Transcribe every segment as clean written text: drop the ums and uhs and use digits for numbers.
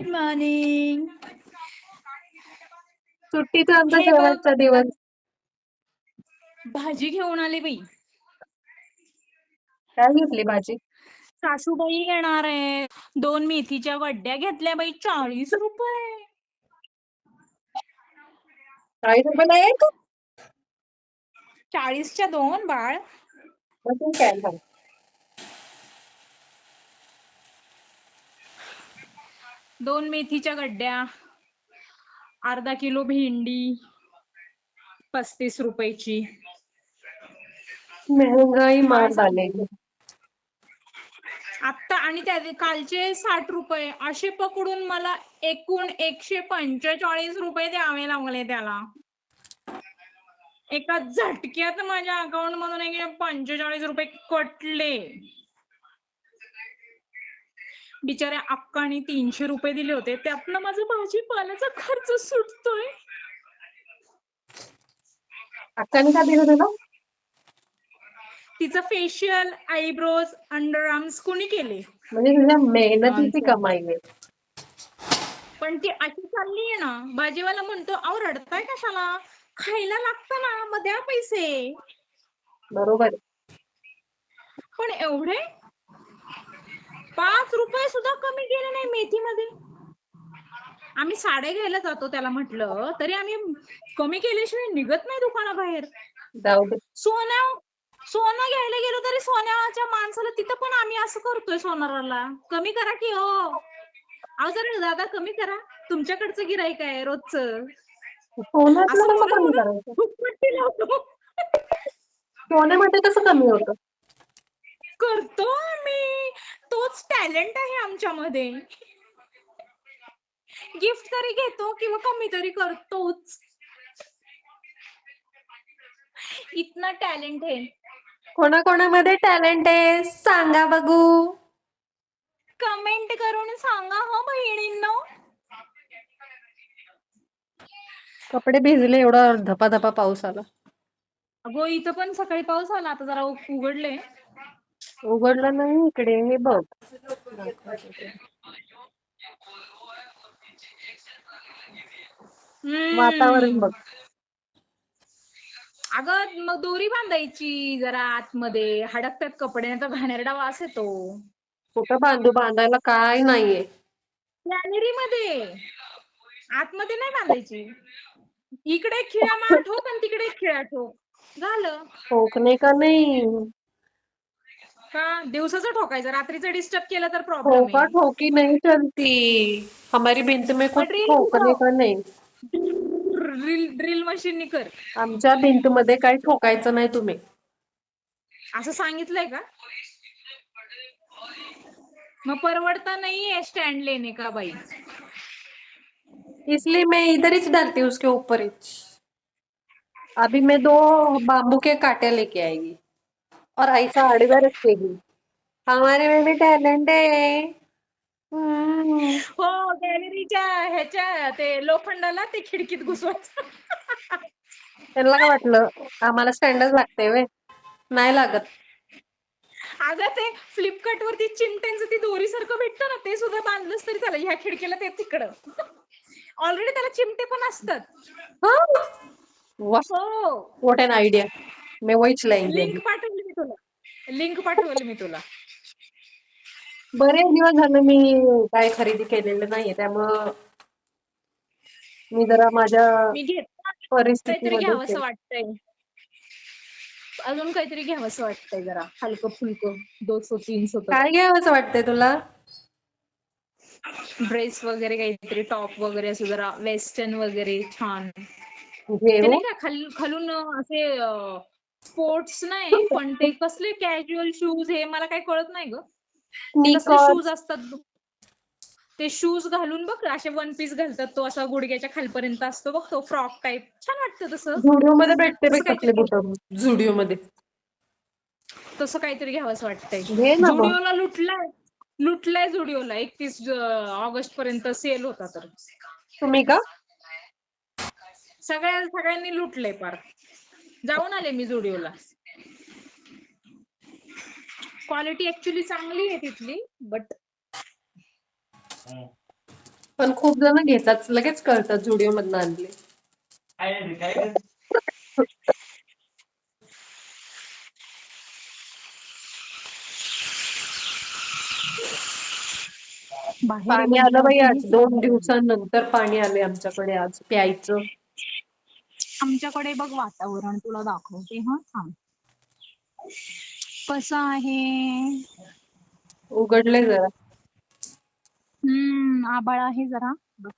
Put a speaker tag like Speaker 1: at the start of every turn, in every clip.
Speaker 1: Good morning.
Speaker 2: सुट्टीचा आमचा
Speaker 1: हे बघ
Speaker 2: शेवटचा दिवस.
Speaker 1: भाजी घेऊन आली बाई.
Speaker 2: काय घेतली भाजी?
Speaker 1: सासूबाई येणार आहे. 2 मेथीच्या वड्या घेतल्या बाई, 40 रुपये.
Speaker 2: 40 रुपयाला एक?
Speaker 1: 40च्या 2 बाळ.
Speaker 2: मग तू काय सांग?
Speaker 1: 2 मेथीच्या गड्ड्या, अर्धा किलो भेंडी 35 रुपयाची.
Speaker 2: महंगाई
Speaker 1: काय
Speaker 2: मार
Speaker 1: सांगू?
Speaker 2: डालेगी.
Speaker 1: आता आणि त्या कालचे 60 रुपये असे पकडून मला एकूण 145 रुपये द्यावे लागले त्याला. एका झटक्यात माझ्या अकाउंट मधून 145 रुपये कटले. बिचाऱ्या अक्काने 300 रुपये दिले होते, त्यातनं माझा भाजीपाल्याचा खर्च सुटतोय.
Speaker 2: अक्काने का दिलं तुला?
Speaker 1: तिचं फेशियल, आयब्रोज, अंडर आर्म्स कोणी केले?
Speaker 2: म्हणजे तुझ्या मेहनतीची कमाई आहे.
Speaker 1: पण ती अशी चालली आहे ना, भाजीवाला म्हणतो अहो रडताय कशाला, खायला लागतं ना, मग द्या पैसे.
Speaker 2: बरोबर.
Speaker 1: पण एवढे 5 रुपये सुद्धा कमी केले नाही मेथीमध्ये. आम्ही साड्या घ्यायला जातो, त्याला म्हटलं तरी आम्ही कमी केल्याशिवाय निघत नाही दुकानाबाहेर.
Speaker 2: जाऊ दे.
Speaker 1: सोनं घ्यायला गेलो तरी सोन्याच्या माणसाला तिथं पण आम्ही असं करतोय सोनाराला, कमी करा की हो, अहो जरा दादा कमी करा, तुमच्याकडचं गिराईक आहे रोजचं.
Speaker 2: सोन्यातलं
Speaker 1: असं
Speaker 2: कसं
Speaker 1: म्हणून
Speaker 2: कमी
Speaker 1: म्हणून
Speaker 2: करायचं?
Speaker 1: फुकपट्टी लावतो.
Speaker 2: सोन्यामध्ये कसं कमी होतं?
Speaker 1: करतो आम्ही, तोच टॅलेंट आहे आमच्यामध्ये. गिफ्ट तरी घेतो किंवा कमी तरी करतोच. इतना टॅलेंट आहे.
Speaker 2: कोणाकोणामध्ये टॅलेंट आहे सांगा बघू.
Speaker 1: कमेंट करून सांगा हो बहिणींनो.
Speaker 2: कपडे भिजले, एवढा धपाधपा पाऊस आला.
Speaker 1: अगो इथं पण सकाळी पाऊस आला, आता जरा उघडले.
Speaker 2: उघडलं नाही इकडे, हे बघ. वातावरण बघ.
Speaker 1: अगं मग दोरी बांधायची जरा आतमध्ये, हडकतात कपडे, नाही तर घाणेरडा वास येतो.
Speaker 2: कुठं बांधायला काय नाहीये.
Speaker 1: गॅलरी मध्ये, आतमध्ये नाही बांधायची. इकडे एक खिळा मार ठोक आणि तिकडे एक खिळा ठोक, झालं.
Speaker 2: ठोकणे का नाही?
Speaker 1: का दिवसाचं ठोकायचं, रात्रीचं डिस्टर्ब केलं तर प्रॉब्लेम
Speaker 2: ठोका
Speaker 1: आहे.
Speaker 2: ठोकी नहीं चलती. हमारी भिंत में कुछ ठोकने का नाही.
Speaker 1: ड्रिल मशीन कर.
Speaker 2: आमच्या भिंत मध्ये काही ठोकायचं नाही तुम्ही.
Speaker 1: असं सांगितलंय का? मग परवडता नाहीये स्टैंड लेने का भाई,
Speaker 2: इसलिए मैं इधर ही डालती हूँ उसके ऊपर ही. अभी मैं 2 बाम्बू के कांटे लेके आएगी और ऐसा आडवा रखेगी. हमारे में भी टॅलेंट आहे.
Speaker 1: हो गॅलरीच्या ह्याच्या ते लोखंडाला ते खिडकीत घुसवायचं.
Speaker 2: त्यांना काय वाटलं आम्हाला स्टँडच लागते वे? नाही लागत.
Speaker 1: अगं ते फ्लिपकार्ट वरती चिमट्यांचं ती दोरी सारखं भेटतं ना, ते सुद्धा बांधलंच तरी त्याला ह्या खिडकीला ते तिकडं. ऑलरेडी त्याला चिमटे पण असतात. हो,
Speaker 2: व्हॉट एन आयडिया. मैं वही चलाएंगे.
Speaker 1: लिंक पाठवली मी तुला.
Speaker 2: बरेच दिवस झाले मी काय खरेदी केलेलं नाहीये, त्यामुळं मी जरा माझ्या
Speaker 1: मी घेत काहीतरी
Speaker 2: परिस्थितीमध्ये
Speaker 1: घ्यावंसं वाटतंय, अजून काहीतरी घ्यावंसं वाटतंय जरा हलकं फुलकं, 200-300.
Speaker 2: काय घ्यावंसं वाटतंय तुला?
Speaker 1: ड्रेस वगैरे, काहीतरी टॉप वगैरे, असं जरा वेस्टर्न वगैरे छान.
Speaker 2: घे
Speaker 1: ते
Speaker 2: हो.
Speaker 1: नाही का खालून असे स्पोर्ट्स नाही, पण ते कसले कॅज्युअल शूज, हे मला काही कळत नाही ग. ते कसले शूज असतात ते शूज घालून बघ, असे वन पीस घालतात, तो असा गुडघ्याच्या खालपर्यंत असतो बघ, तो फ्रॉक टाईप, छान वाटतं तसं.
Speaker 2: झुडिओ मध्ये भेटते बे
Speaker 1: तसं
Speaker 2: तसले
Speaker 1: काहीतरी
Speaker 2: बुट. झुडिओ मध्ये
Speaker 1: तसं काहीतरी घ्यावंसं वाटतंय.
Speaker 2: घे ना मग.
Speaker 1: झुडिओला लुटलाय झुडिओला. 31 ऑगस्ट पर्यंत सेल होता तर.
Speaker 2: तुम्ही का?
Speaker 1: सगळ्यांनी लुटलंय पार. जाऊन आले मी झुडिओला. क्वालिटी ऍक्च्युली चांगली आहे तिथली, बट
Speaker 2: पण खूप जण घेतात, लगेच कळतात झुडिओ मधनं आणले.
Speaker 1: बाहेर आहे
Speaker 2: पाणी आलं बाई आज,
Speaker 1: म्हटल्यावरती
Speaker 2: 2 दिवसांनंतर पाणी आले आमच्याकडे आज प्यायचं.
Speaker 1: आमच्याकडे बघ वातावरण तुला दाखवते हा थांब. कसं आहे.
Speaker 2: उघडलंय जरा.
Speaker 1: आभाळ आहे जरा बघ.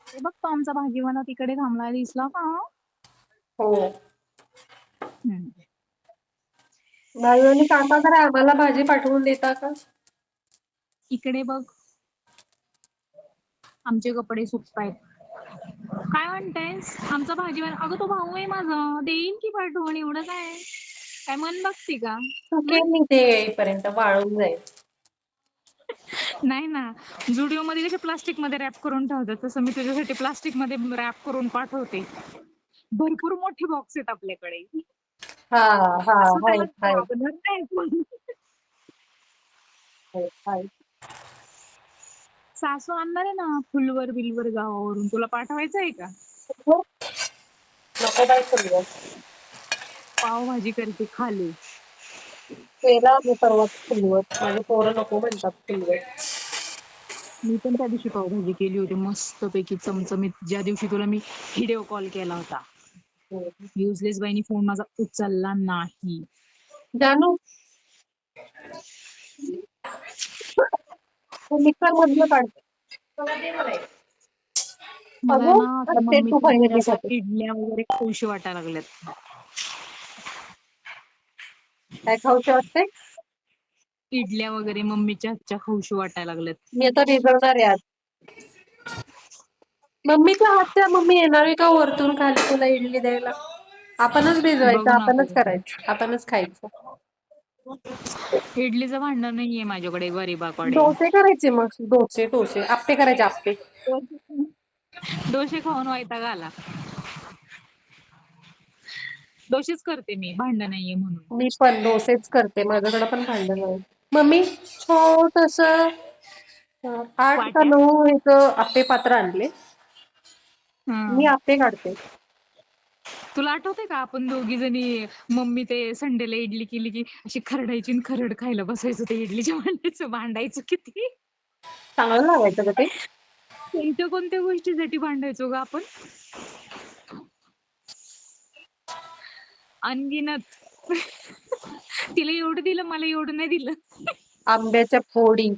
Speaker 1: ते बघ तो आमचा भाजीवाला तिकडे थांबला दिसला का?
Speaker 2: हो.
Speaker 1: हम्म.
Speaker 2: भाईवाली काका जरा आम्हाला भाजी पाठवून देता का?
Speaker 1: इकडे बघ आमचे कपडे सुकतायत. काय म्हणतेस आमचा भाजीवाला? अगं तो भाऊ आहे माझा, देईन की पाठवून, एवढं काय काय मन बघती का?
Speaker 2: सुकेल नाही ते येईपर्यंत, वाळून जाईल.
Speaker 1: नाही ना, जुडिओ मध्ये कसे प्लास्टिक मध्ये रॅप करून ठेवतात तसं मी तुझ्यासाठी प्लास्टिक मध्ये रॅप करून पाठवते. भरपूर मोठे बॉक्स आहेत आपल्याकडे.
Speaker 2: हा हा
Speaker 1: असं
Speaker 2: हाय
Speaker 1: त्याला
Speaker 2: हाय
Speaker 1: लागणार नाही.
Speaker 2: हाय.
Speaker 1: सासू आणणार आहे ना फुलवर बिलवर गावावरून, तुला पाठवायचं आहे का?
Speaker 2: नको बाई फुलवर.
Speaker 1: पावभाजी करते खाली.
Speaker 2: केला मी परवा फुलवर, माझे पोरं नको म्हणतात फुलवर.
Speaker 1: मी पण त्या दिवशी पावभाजी केली होती मस्त पैकी चमचमीत, ज्या दिवशी तुला मी व्हिडिओ कॉल केला होता. युजलेस बाईनी फोन माझा उचलला नाही.
Speaker 2: जानू मिक्सर मधलं काढ.
Speaker 1: मला
Speaker 2: अगं
Speaker 1: ना आता
Speaker 2: ते तू
Speaker 1: मम्मीच्या
Speaker 2: फायनली
Speaker 1: हातच्या
Speaker 2: खाते.
Speaker 1: इडल्या वगैरे खाऊशी वाटायला लागल्यात.
Speaker 2: काय खाऊशी वाटते?
Speaker 1: इडल्या वगैरे मम्मीच्या हातच्या खाऊशी वाटायला लागल्यात.
Speaker 2: मी आता भिजवणार आहे आज. मम्मीच्या हातच्या मम्मी येणार आहे का वरतून खाली तुला इडली द्यायला? आपणच भिजवायचं,
Speaker 1: बघू ना
Speaker 2: आपणच
Speaker 1: आता.
Speaker 2: करायचं, आपणच खायचं.
Speaker 1: इडलीचं भांडण नाहीये माझ्याकडे गरीबाकडे.
Speaker 2: डोसे करायचे मग, डोसे आप्पे करायचे आप्पे.
Speaker 1: डोसे खाऊन वैताग आला. डोसेच करते मी, भांडण नाहीये म्हणून.
Speaker 2: मी पण डोसेच करते, माझ्याकडे पण भांडण नाही. मम्मी छोटस 8 का
Speaker 1: वाट्या
Speaker 2: 9 ह्याचं आप्पे पात्र आणले. मी
Speaker 1: हं.
Speaker 2: आप्पे काढते.
Speaker 1: तुला आठवतंय का आपण दोघी जणी मम्मी ते संडेला इडली केली की अशी खरडायची आणि खरड खायला बसायचो ते इडलीच्या भांडायचं किती.
Speaker 2: चांगलं लागायचं का ते?
Speaker 1: इथं कोणत्या गोष्टीसाठी भांडायचो ग आपण? अनगिनत. तिला एवढं दिलं, मला एवढं नाही दिलं.
Speaker 2: आंब्याच्या फोडी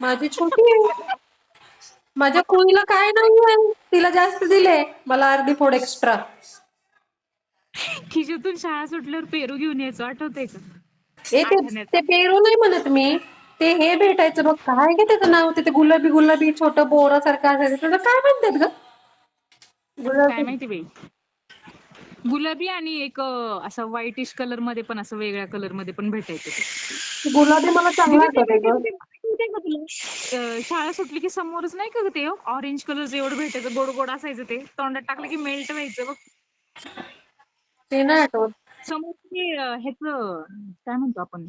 Speaker 2: माझी छोटी आहे. माझ्या कुईला काय नाहीये, तिला जास्त दिले, मला अर्धी फोड एक्स्ट्रा.
Speaker 1: खिशातून शाळा सुटल्यावर पेरू घेऊन यायचो, आठवतंय का?
Speaker 2: ते
Speaker 1: आठवण्याचा.
Speaker 2: पेरू नाही म्हणत मी, ते हे भेटायचं बघ, काय ग त्याचं नाव, ते गुलाबी छोटं बोरासारखं असायचं, त्याचं काय म्हणतात ग?
Speaker 1: काय
Speaker 2: गुलाबी.
Speaker 1: माहिती बाई. गुलाबी आणि एक असं व्हाईटिश कलर मध्ये पण, असं वेगळ्या कलर मध्ये पण भेटायचं ते.
Speaker 2: गुलाबी मला चांगला
Speaker 1: दीदी ते
Speaker 2: आठवतंय ग.
Speaker 1: भेटायचं ते आठवतंय का तुला? शाळा सुटली की समोरच नाही का ग ते ऑरेंज कलरचं एवढं भेटायचं, गोड गोड असायचं ते, तोंडात टाकलं की मेल्ट व्हायचं बघ.
Speaker 2: ते नाही आठवत.
Speaker 1: समोर ते ह्याचं काय म्हणतो आपण,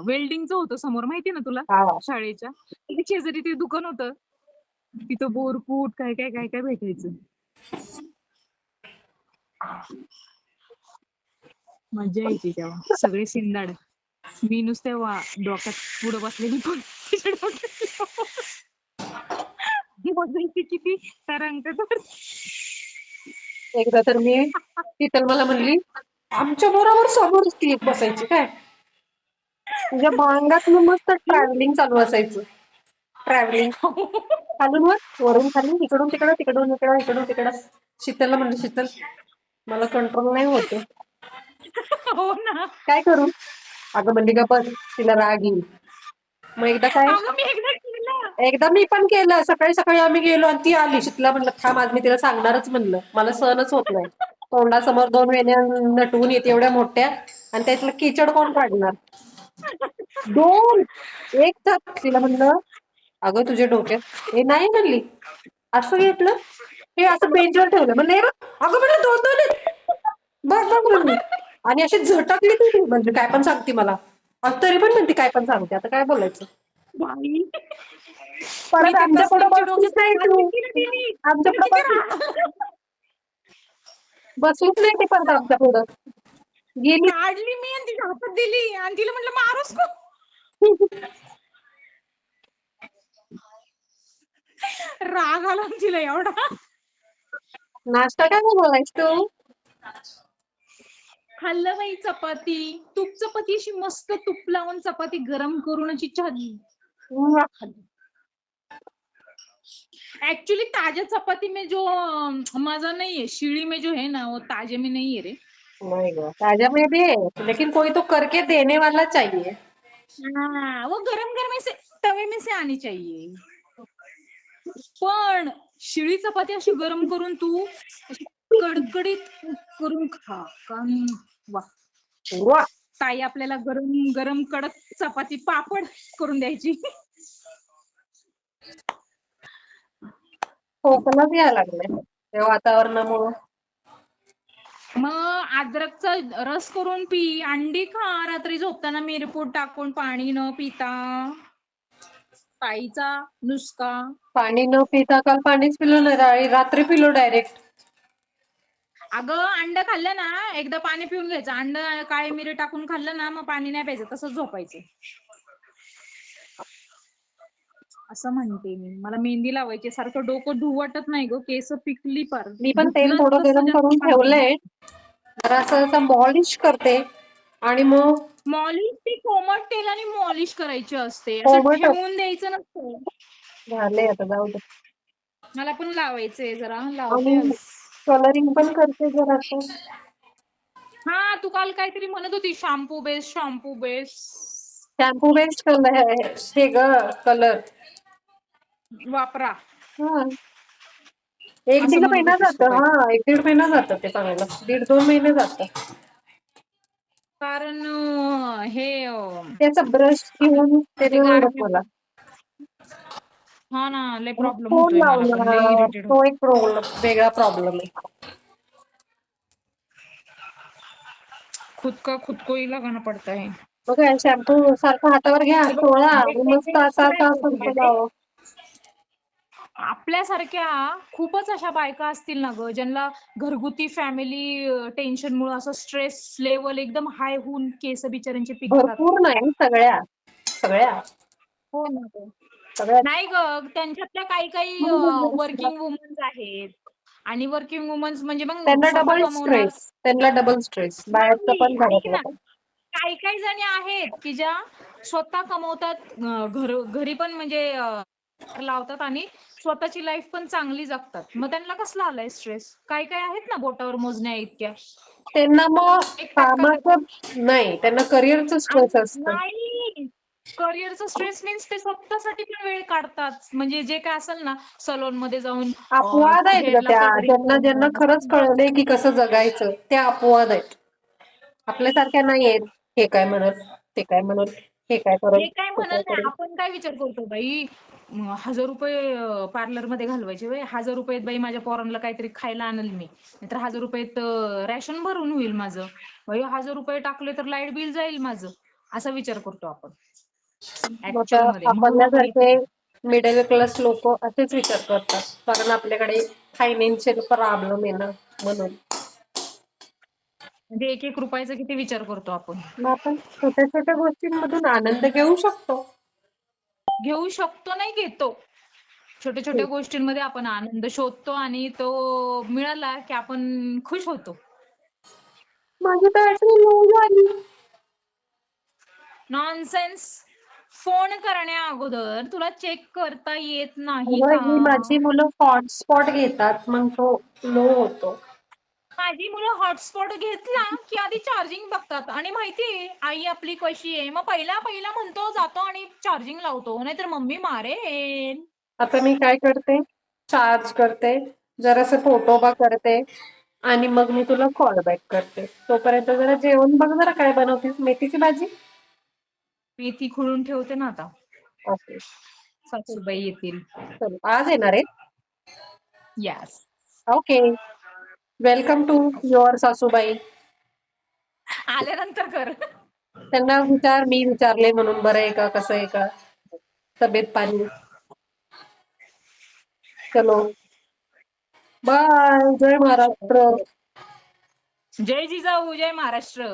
Speaker 1: वेल्डिंगचं होतं समोर, माहिती ना तुला
Speaker 2: हा.
Speaker 1: शाळेच्या? त्याच्या शेजारी ते दुकान होतं, तिथं बोरकूट काय काय काय काय भेटायचं. मज्जा यायची तेव्हा, सगळे शिंदाड. मी नुसते डोक्यात पुढं बसलेली पण बसायची किती तरंगत.
Speaker 2: एकदा तर मी, शीतल मला म्हणली, आमच्या बरोबर समोरच ती एक बसायची काय. तुझ्या भांगात मस्त ट्रॅव्हलिंग चालू असायचं. ट्रॅव्हलिंग खालून वर, वरून खाली, इकडून तिकडं, तिकडून इकडं, इकडून तिकडं. शीतलला म्हणलं, शीतल मला कंट्रोल नाही होते.
Speaker 1: हो ना.
Speaker 2: काय करू? अगं म्हणली गप्प बस, तिला राग येईल. मग
Speaker 1: अगं मी एकदा केलं.
Speaker 2: एकदा मी पण केलं. सकाळी सकाळी आम्ही गेलो आणि ती आली. शीतलला म्हणलं थांब, आज मी तिला सांगणारच म्हणलं. मला सहनच होत नाही. तोंडासमोर 2 वेण्या नटवून येते एवढ्या मोठ्या, आणि त्यातलं किचड कोण काढणार? 2 एक तर तिला म्हणलं, अगं तुझ्या डोक्यात हे नाही म्हणली. असं घेतलं, हे असं बेंचवर ठेवलं. म्हणलं हे बघ, अगं म्हणलं 2-2 आहेत. बघ बघ म्हणली. आणि अशी झटकली ती, म्हणजे काय पण सांगते मला. तरी पण म्हणते काय पण सांगते, आता काय बोलायचं?
Speaker 1: बाई मी
Speaker 2: परत
Speaker 1: ते
Speaker 2: आमच्या पुढे
Speaker 1: तसलीमच्या
Speaker 2: बसलीच
Speaker 1: डोक्यात
Speaker 2: नाही
Speaker 1: काढली
Speaker 2: तू.
Speaker 1: की ना तिने.
Speaker 2: आमच्या
Speaker 1: तिला
Speaker 2: पुढे
Speaker 1: किती राग
Speaker 2: बसलीच नाही ती परत आमच्या पुढं गेली.
Speaker 1: काढली मी आणि तिच्या हातात दिली आणि तिला म्हटलं मारूस को. राग आला ना तिला एवढा.
Speaker 2: नाश्ता काय बनवलायस तू?
Speaker 1: खाल्लं बाई चपाती. तूप चपाती अशी मस्त तूप लावून चपाती गरम करून अशी छान खाल्ली. एक्चुअली ताजा चपाती में जो मजा नहीं है, शीड़ी में जो है ना वो ताजे में नहीं है रे.
Speaker 2: नहीं गो, ताजा में भी है लेकिन कोई तो करके देने वाला चाहिए.
Speaker 1: हाँ, वो गरम गरम ऐसे तवे में से आनी चाहिए. पण शिळी चपाती अशी गरम करून तू अशी कडकडीत करून खा. वा.
Speaker 2: वा,
Speaker 1: ताई आपल्याला गरम गरम कडक चपाती पापड करून द्यायची.
Speaker 2: खोकलाच यायला लागलाय त्या वातावरणामुळं.
Speaker 1: मग अद्रकचा रस करून पी, अंडी खा रात्री झोपताना मिरपूड टाकून पाणी न पिता. ताईचा नुसका.
Speaker 2: पाणी न पिता काल पाणीच पिलं नाही, रात्री पिलो डायरेक्ट.
Speaker 1: अगं अंड खाल्लं ना एकदा पाणी पिऊन घ्यायचं. अंड काळे मिरे टाकून खाल्लं ना मग पाणी नाही प्यायचं, तसंच झोपायचं. असं म्हणते मी. मला मेहंदी लावायची, सारखं डोकं धुऊ वाटत नाही ग, केस पिकली पार.
Speaker 2: मी पण तेल
Speaker 1: धुतलं
Speaker 2: थोडं
Speaker 1: कसं
Speaker 2: गरम करून
Speaker 1: जास्त
Speaker 2: ठेवलंय. जरा असं मॉलिश करते आणि मग
Speaker 1: मॉलिश ती कोमट तेलाने मॉलिश करायची असते, असं
Speaker 2: कोमटच
Speaker 1: ठेवून द्यायचं नसतं.
Speaker 2: झालंय आता, जाऊ दे.
Speaker 1: मला पण लावायचंय, जरा लावते
Speaker 2: आणि
Speaker 1: आज.
Speaker 2: कलरिंग पण करते जरा असं.
Speaker 1: हा तू काल काहीतरी म्हणत होती shampoo base, shampoo base.
Speaker 2: Shampoo best colour हे ग कलर.
Speaker 1: वापरा
Speaker 2: हा, एक
Speaker 1: असं
Speaker 2: दीड
Speaker 1: म्हणत
Speaker 2: महिना
Speaker 1: होतीस तू
Speaker 2: जातं.
Speaker 1: काय.
Speaker 2: हा, एक दीड महिना जातं ते चांगलं. 1.5-2 महिने जातं.
Speaker 1: कारण हे
Speaker 2: त्याचा ब्रश
Speaker 1: आपलं
Speaker 2: घेऊन ते
Speaker 1: ते
Speaker 2: नाही आवडत
Speaker 1: गार्नियर.
Speaker 2: मला.
Speaker 1: हा ना, लय
Speaker 2: आणि
Speaker 1: प्रॉब्लेम
Speaker 2: फोन
Speaker 1: होतोय, मला पण लय
Speaker 2: लावणं
Speaker 1: इरिटेट
Speaker 2: तो
Speaker 1: होत.
Speaker 2: एक वेगळा प्रॉब्लेम आहे.
Speaker 1: खुद को ही लगाना पड़ता है.
Speaker 2: बघ, शॅम्पू सारखं हातावर घ्या,
Speaker 1: हे बघ,
Speaker 2: चोळा
Speaker 1: एक
Speaker 2: आणि
Speaker 1: एक
Speaker 2: मस्त
Speaker 1: एक
Speaker 2: असा
Speaker 1: काय
Speaker 2: असा असं
Speaker 1: बोलते माहितीये?
Speaker 2: लावा.
Speaker 1: आपल्यासारख्या खूपच अशा बायका असतील ना ग, ज्यांना घरगुती फॅमिली टेन्शन मुळे असं स्ट्रेस लेवल एकदम हाय होऊन केस बिचाऱ्यांचे पिकतात.
Speaker 2: भरपूर नाही, सगळ्या सगळ्या
Speaker 1: हो ना ग.
Speaker 2: सगळ्या.
Speaker 1: नाही ग, त्यांच्यातल्या काही काही वर्किंग वुमन्स आहेत. आणि वर्किंग वुमन्स म्हणजे मग
Speaker 2: त्यांना
Speaker 1: स्वतः
Speaker 2: डबल
Speaker 1: कमवणार.
Speaker 2: स्ट्रेस, त्यांना डबल स्ट्रेस, बाहेरचं
Speaker 1: नाही,
Speaker 2: पण
Speaker 1: ऐक
Speaker 2: घरातलं
Speaker 1: ना,
Speaker 2: पण.
Speaker 1: काही काही जणी आहेत की ज्या स्वतः कमवतात, घरी पण म्हणजे लावतात आणि स्वतःची लाईफ पण चांगली जगतात. मग त्यांना कसला आलाय स्ट्रेस? काही काही आहेत ना बोटावर मोजण्या इतक्या.
Speaker 2: त्यांना मग
Speaker 1: 1%
Speaker 2: कामाचं नाही, त्यांना करिअरचं स्ट्रेस असतं.
Speaker 1: नाही, करिअरचा स्ट्रेस मीन्स ते स्वतःसाठी पण वेळ काढतात. म्हणजे जे काय असेल ना, सलून मध्ये जाऊन
Speaker 2: अपवाद आहेत ग
Speaker 1: हेअरला
Speaker 2: त्या.
Speaker 1: कलरिंग
Speaker 2: ज्यांना ज्यांना
Speaker 1: करणं.
Speaker 2: खरंच कळलंय की कसं जगायचं, त्या अपवाद आहेत. आपल्यासारख्या नाही आहेत. हे काय म्हणत, ते काय म्हणत, हे काय
Speaker 1: हे
Speaker 2: करत,
Speaker 1: काय
Speaker 2: ते
Speaker 1: म्हणत
Speaker 2: काय
Speaker 1: नाही,
Speaker 2: करत.
Speaker 1: आपण काय विचार करतो बाई, 1,000 रुपये पार्लर मध्ये घालवायचे बाई, 1,000 रुपयात बाई माझ्या पोरांना काहीतरी खायला आणल मी, नाहीतर 1,000 रुपयात रॅशन भरून होईल माझं, बाई 1,000 रुपये टाकले तर लाईट बिल जाईल माझं, असा विचार करतो आपण
Speaker 2: आता
Speaker 1: ऍक्च्युअल मध्ये. म्हणून
Speaker 2: आपल्यासारखे मिडल क्लास लोक असेच विचार करतात, कारण आपल्याकडे फायनान्शियल प्रॉब्लेम आहे ना, म्हणून.
Speaker 1: म्हणजे 1-1 रुपयाचा किती विचार करतो आपण.
Speaker 2: मग आपण छोट्या छोट्या गोष्टींमधून आनंद घेऊ शकतो.
Speaker 1: घेऊ शकतो नाही, घेतो. छोट्या छोट्या गोष्टींमध्ये आपण आनंद शोधतो आणि तो मिळाला की आपण खुश होतो.
Speaker 2: माझी बॅटरी लो झाली.
Speaker 1: नॉनसेन्स. फोन करण्या अगोदर तुला चेक करता येत नाही
Speaker 2: अगं,
Speaker 1: का?
Speaker 2: ही माझी मुलं हॉटस्पॉट घेतात, मग तो लो होतो.
Speaker 1: माझी मुलं हॉटस्पॉट घेतला की आधी चार्जिंग बघतात आणि माहितीये आई आपली कशी आहे, मग पहिला पहिला म्हणतो जातो आणि चार्जिंग लावतो, नाहीतर मम्मी मारेल.
Speaker 2: आता मी काय करते, चार्ज करते, जरासं फोटोबा करते आणि मग मी तुला कॉल बॅक करते. तोपर्यंत जरा जेवण बघ, जरा काय बनवतीस. मेथीची भाजी.
Speaker 1: मेथी खुडून ठेवते ना आता,
Speaker 2: ओके,
Speaker 1: सासूबाई येतील.
Speaker 2: चल आज येणार आहे.
Speaker 1: Yes.
Speaker 2: Okay, welcome to your सासूबाई.
Speaker 1: आल्यानंतर कर.
Speaker 2: त्यांना विचार, मी विचारले म्हणून बरं आहे का, कसं आहे का, तब्येत पाणी. चलो बाय. जय महाराष्ट्र.
Speaker 1: जय जिजाऊ, जय महाराष्ट्र.